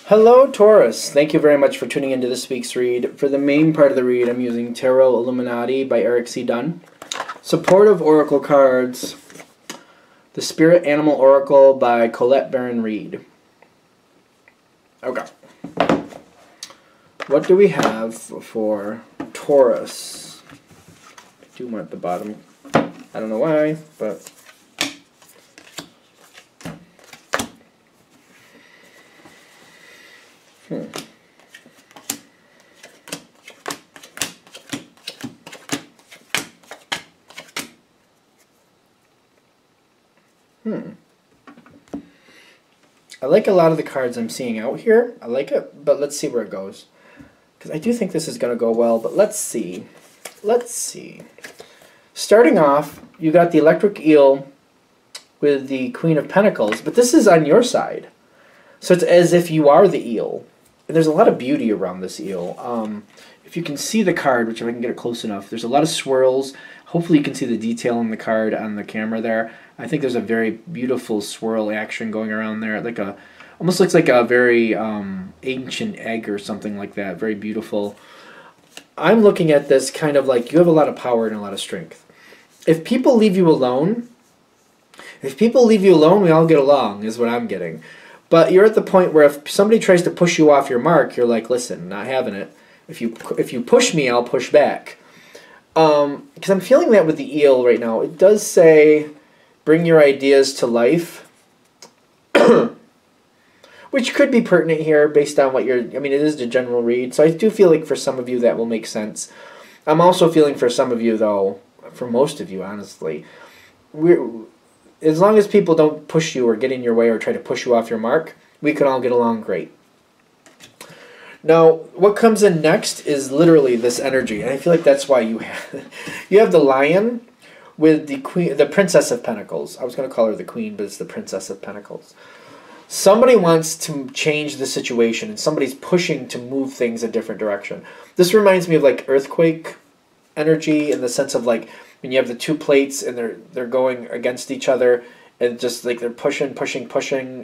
Hello, Taurus. Thank you very much for tuning into this week's read. For the main part of the read, I'm using Tarot Illuminati by Eric C. Dunn. Supportive Oracle cards. The Spirit Animal Oracle by Colette Baron Reed. Okay. What do we have for Taurus? I do want the bottom. I don't know why, but... I like a lot of the cards I'm seeing out here. I like it, but let's see where it goes. Because I do think this is going to go well, but let's see. Let's see. Starting off, you got the Electric Eel with the Queen of Pentacles, but this is on your side. So it's as if you are the eel. And there's a lot of beauty around this eel. If you can see the card, which if I can get it close enough, there's a lot of swirls. Hopefully you can see the detail in the card on the camera there. I think there's a very beautiful swirl action going around there. Like almost looks like a very ancient egg or something like that. Very beautiful. I'm looking at this kind of like you have a lot of power and a lot of strength. If people leave you alone, we all get along, is what I'm getting. But you're at the point where if somebody tries to push you off your mark, you're like, listen, not having it. If you push me, I'll push back. Because I'm feeling that with the eel right now. It does say, bring your ideas to life. Which could be pertinent here based on what you're... I mean, it is the general read. So I do feel like for some of you that will make sense. I'm also feeling for some of you, though, for most of you, honestly, as long as people don't push you or get in your way or try to push you off your mark, we can all get along great. Now, what comes in next is literally this energy, and I feel like that's why you have the Lion with the Queen, the Princess of Pentacles. I was going to call her the Queen, but it's the Princess of Pentacles. Somebody wants to change the situation, and somebody's pushing to move things a different direction. This reminds me of like earthquake energy in the sense of like when you have the two plates and they're going against each other, and just like they're pushing,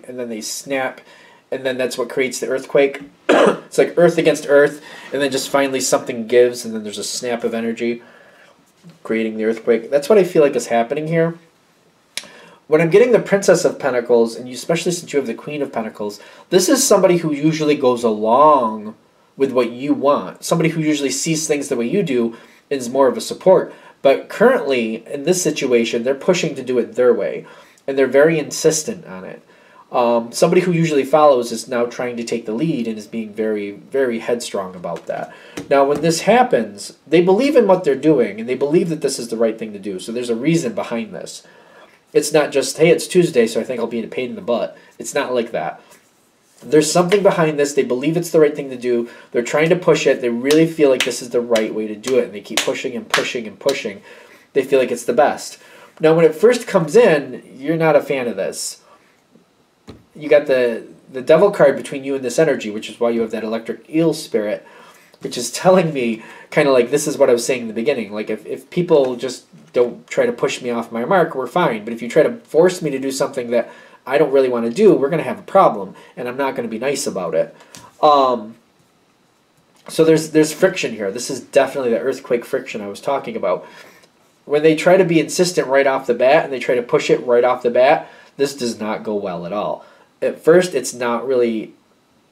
and then they snap, and then that's what creates the earthquake. It's like earth against earth, and then just finally something gives, and then there's a snap of energy, creating the earthquake. That's what I feel like is happening here. When I'm getting the Princess of Pentacles, and especially since you have the Queen of Pentacles, this is somebody who usually goes along with what you want. Somebody who usually sees things the way you do is more of a support. But currently, in this situation, they're pushing to do it their way, and they're very insistent on it. Somebody who usually follows is now trying to take the lead and is being very, very headstrong about that. Now, when this happens, they believe in what they're doing, and they believe that this is the right thing to do. So there's a reason behind this. It's not just, hey, it's Tuesday, so I think I'll be a pain in the butt. It's not like that. There's something behind this. They believe it's the right thing to do. They're trying to push it. They really feel like this is the right way to do it, and they keep pushing and pushing and pushing. They feel like it's the best. Now, when it first comes in, you're not a fan of this. You got the Devil card between you and this energy, which is why you have that Electric Eel spirit, which is telling me kind of like this is what I was saying in the beginning. Like if people just don't try to push me off my mark, we're fine. But if you try to force me to do something that I don't really want to do, we're going to have a problem, and I'm not going to be nice about it. So there's friction here. This is definitely the earthquake friction I was talking about. When they try to be insistent right off the bat, and they try to push it right off the bat, this does not go well at all. At first, it's not really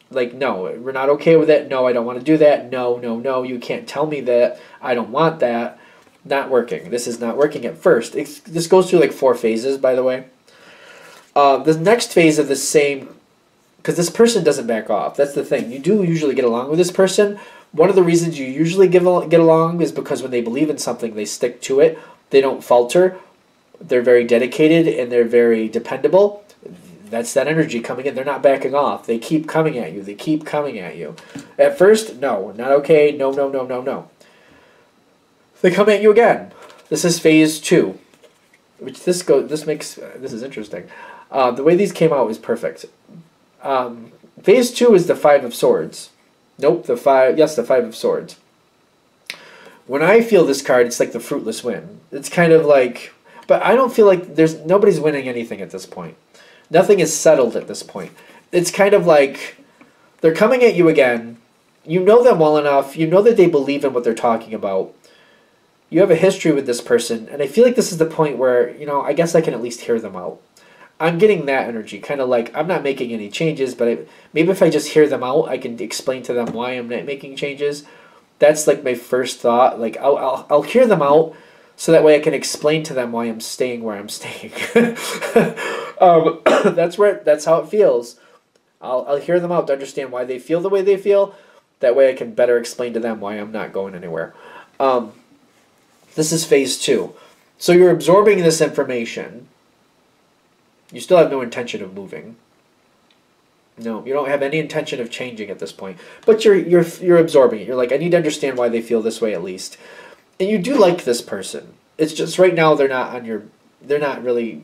like, no, we're not okay with it. No, I don't want to do that. No, no, no, you can't tell me that. I don't want that. Not working. This is not working at first. This goes through like 4 phases, by the way. The next phase of the same, because this person doesn't back off. That's the thing. You do usually get along with this person. One of the reasons you usually get along is because when they believe in something, they stick to it. They don't falter. They're very dedicated, and they're very dependable. That's that energy coming in. They're not backing off. They keep coming at you. They keep coming at you. At first, no, not okay. No, no, no, no, no. They come at you again. This is phase 2. Which this is interesting. The way these came out was perfect. Phase 2 is the 5 of Swords. Nope, the 5 of Swords. When I feel this card, it's like the fruitless win. It's kind of like, but I don't feel like nobody's winning anything at this point. Nothing is settled at this point. It's kind of like They're coming at you again. You know them well enough. You know that they believe in what they're talking about. You have a history with this person, and I feel like this is the point where, I guess I can at least hear them out. I'm getting that energy, kind of like I'm not making any changes, but maybe if I just hear them out, I can explain to them why I'm not making changes. That's like my first thought. Like I'll hear them out, so that way I can explain to them why I'm staying where I'm staying. That's how it feels. I'll hear them out to understand why they feel the way they feel. That way I can better explain to them why I'm not going anywhere. This is phase 2. So you're absorbing this information. You still have no intention of moving. No, you don't have any intention of changing at this point. But you're absorbing it. You're like, I need to understand why they feel this way at least. And you do like this person. It's just right now they're not really,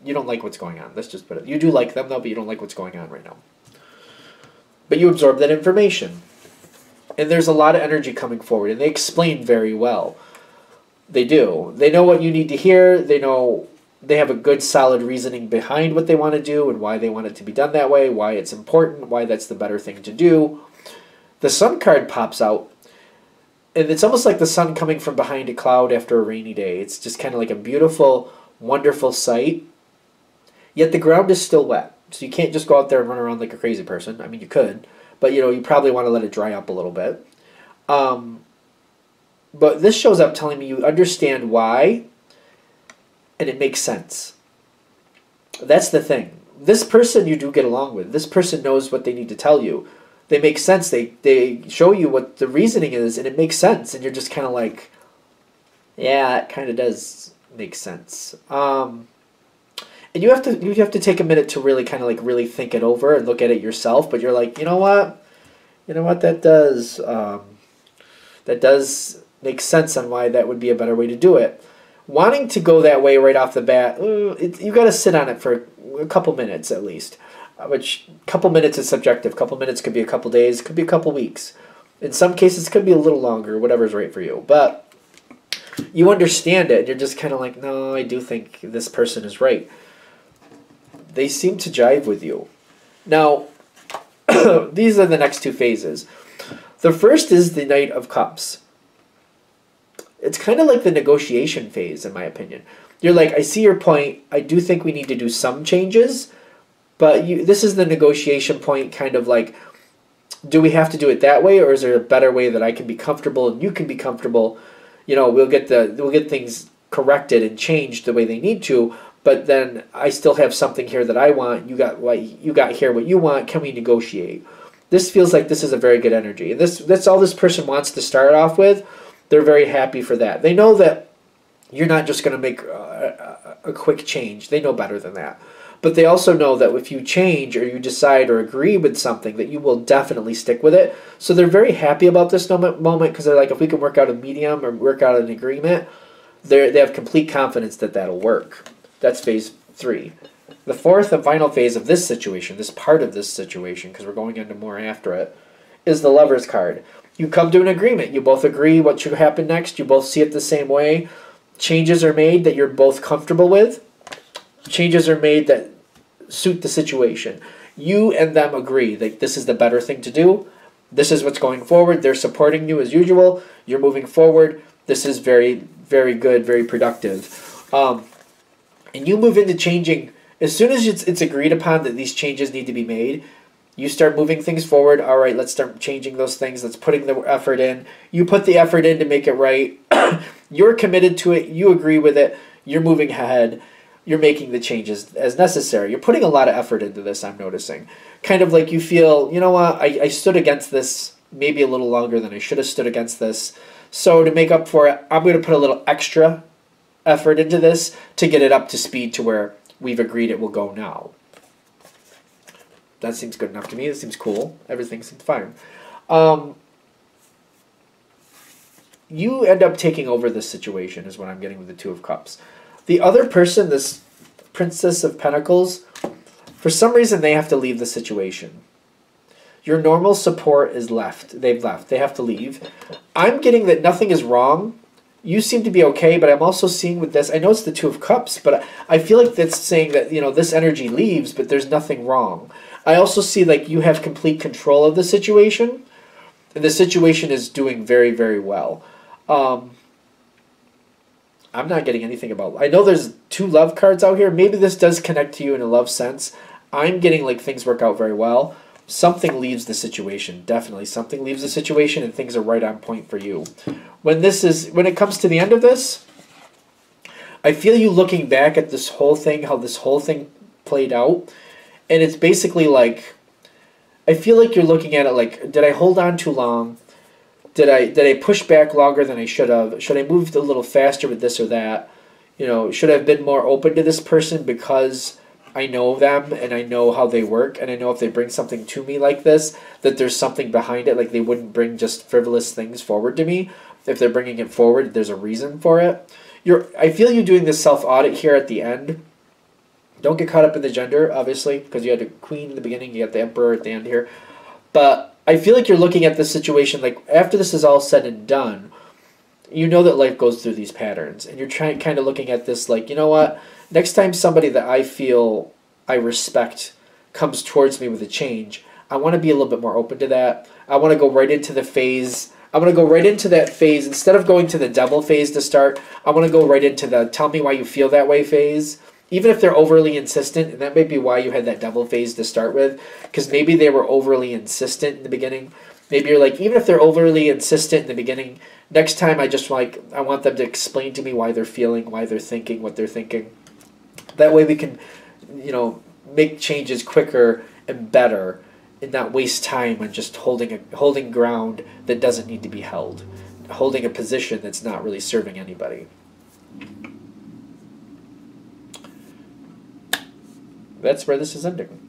you don't like what's going on. Let's just put it. You do like them though, but you don't like what's going on right now. But you absorb that information. And there's a lot of energy coming forward. And they explain very well. They do. They know what you need to hear. They know, they have a good solid reasoning behind what they want to do and why they want it to be done that way, why it's important, why that's the better thing to do. The sun card pops out. And it's almost like the sun coming from behind a cloud after a rainy day. It's just kind of like a beautiful, wonderful sight. Yet the ground is still wet. So you can't just go out there and run around like a crazy person. I mean, you could. But, you probably want to let it dry up a little bit. But this shows up telling me you understand why, and it makes sense. That's the thing. This person you do get along with. This person knows what they need to tell you. They make sense. They show you what the reasoning is, and it makes sense. And you're just kind of like, yeah, it kind of does make sense. And you have to take a minute to really kind of like really think it over and look at it yourself. But you're like, you know what, that does make sense on why that would be a better way to do it. Wanting to go that way right off the bat, you got to sit on it for a couple minutes at least. Which, a couple minutes is subjective. A couple minutes could be a couple days, could be a couple weeks. In some cases, it could be a little longer, whatever's right for you. But you understand it, and you're just kind of like, no, I do think this person is right. They seem to jive with you. Now, these are the next 2 phases. The first is the Knight of Cups. It's kind of like the negotiation phase, in my opinion. You're like, I see your point. I do think we need to do some changes. But this is the negotiation point, kind of like, do we have to do it that way, or is there a better way that I can be comfortable and you can be comfortable? We'll get things corrected and changed the way they need to. But then I still have something here that I want. You got here what you want. Can we negotiate? This feels like this is a very good energy. And that's all this person wants to start off with. They're very happy for that. They know that you're not just going to make a quick change. They know better than that. But they also know that if you change or you decide or agree with something, that you will definitely stick with it. So they're very happy about this moment because they're like, if we can work out a medium or work out an agreement, they have complete confidence that that'll work. That's phase 3. The fourth and final phase of this situation, this part of this situation, because we're going into more after it, is the Lover's card. You come to an agreement. You both agree what should happen next. You both see it the same way. Changes are made that you're both comfortable with. Changes are made that suit the situation. You and them agree that this is the better thing to do. This is what's going forward. They're supporting you as usual. You're moving forward. This is very, very good, very productive. And you move into changing. As soon as it's agreed upon that these changes need to be made, you start moving things forward. All right, let's start changing those things. Let's putting the effort in. You put the effort in to make it right. You're committed to it. You agree with it. You're moving ahead. You're making the changes as necessary. You're putting a lot of effort into this, I'm noticing. Kind of like you feel, you know what, I stood against this maybe a little longer than I should have stood against this. So to make up for it, I'm going to put a little extra effort into this to get it up to speed to where we've agreed it will go now. That seems good enough to me. It seems cool. Everything seems fine. You end up taking over this situation is what I'm getting with the Two of Cups. The other person, this Princess of Pentacles, for some reason they have to leave the situation. Your normal support is left. They've left. They have to leave. I'm getting that nothing is wrong. You seem to be okay, but I'm also seeing with this, I know it's the Two of Cups, but I feel like that's saying that, this energy leaves, but there's nothing wrong. I also see like you have complete control of the situation, and the situation is doing very, very well. I'm not getting anything about... I know there's 2 love cards out here. Maybe this does connect to you in a love sense. I'm getting like things work out very well. Something leaves the situation. Definitely something leaves the situation and things are right on point for you. When it comes to the end of this, I feel you looking back at this whole thing, how this whole thing played out, and it's basically like, I feel like you're looking at it like, did I hold on too long? Did I push back longer than I should have? Should I move a little faster with this or that? You know, should I have been more open to this person because I know them and I know how they work and I know if they bring something to me like this, that there's something behind it, like they wouldn't bring just frivolous things forward to me. If they're bringing it forward, there's a reason for it. I feel you doing this self-audit here at the end. Don't get caught up in the gender, obviously, because you had a queen in the beginning, you got the emperor at the end here. But I feel like you're looking at this situation, like after this is all said and done, you know that life goes through these patterns. And you're kind of looking at this like, you know what? Next time somebody that I feel I respect comes towards me with a change, I want to be a little bit more open to that. I want to go right into the phase. I want to go right into that phase. Instead of going to the devil phase to start, I want to go right into the tell me why you feel that way phase. Even if they're overly insistent, and that may be why you had that devil phase to start with, because maybe they were overly insistent in the beginning. Maybe you're like, even if they're overly insistent in the beginning, next time I want them to explain to me why they're feeling, why they're thinking, what they're thinking. That way we can, you know, make changes quicker and better and not waste time on just holding ground that doesn't need to be held, holding a position that's not really serving anybody. That's where this is ending.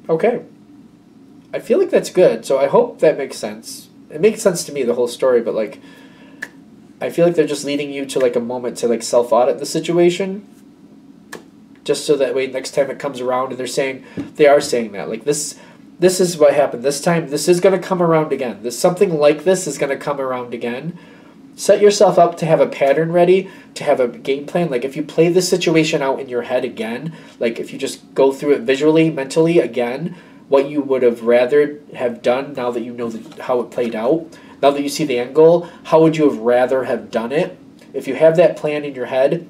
Okay. I feel like that's good, so I hope that makes sense. It makes sense to me, the whole story, but like, I feel like they're just leading you to like a moment to like self-audit the situation, just so that way next time it comes around and they are saying that like this is what happened this time. This is going to come around again. Something like this is going to come around again. Set yourself up to have a pattern ready, to have a game plan. Like if you play this situation out in your head again, like if you just go through it visually, mentally again, what you would have rather have done now that you know how it played out, now that you see the end goal, how would you have rather have done it? If you have that plan in your head,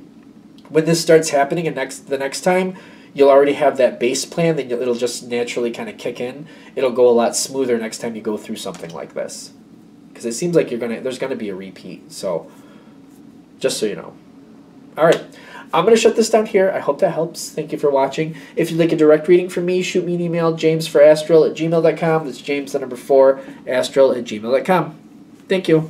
when this starts happening and the next time, you'll already have that base plan, then it'll just naturally kind of kick in. It'll go a lot smoother next time you go through something like this. Because it seems like there's going to be a repeat. So, just so you know. All right. I'm going to shut this down here. I hope that helps. Thank you for watching. If you'd like a direct reading from me, shoot me an email, jamesforastral@gmail.com. That's James, the number 4, astral@gmail.com. Thank you.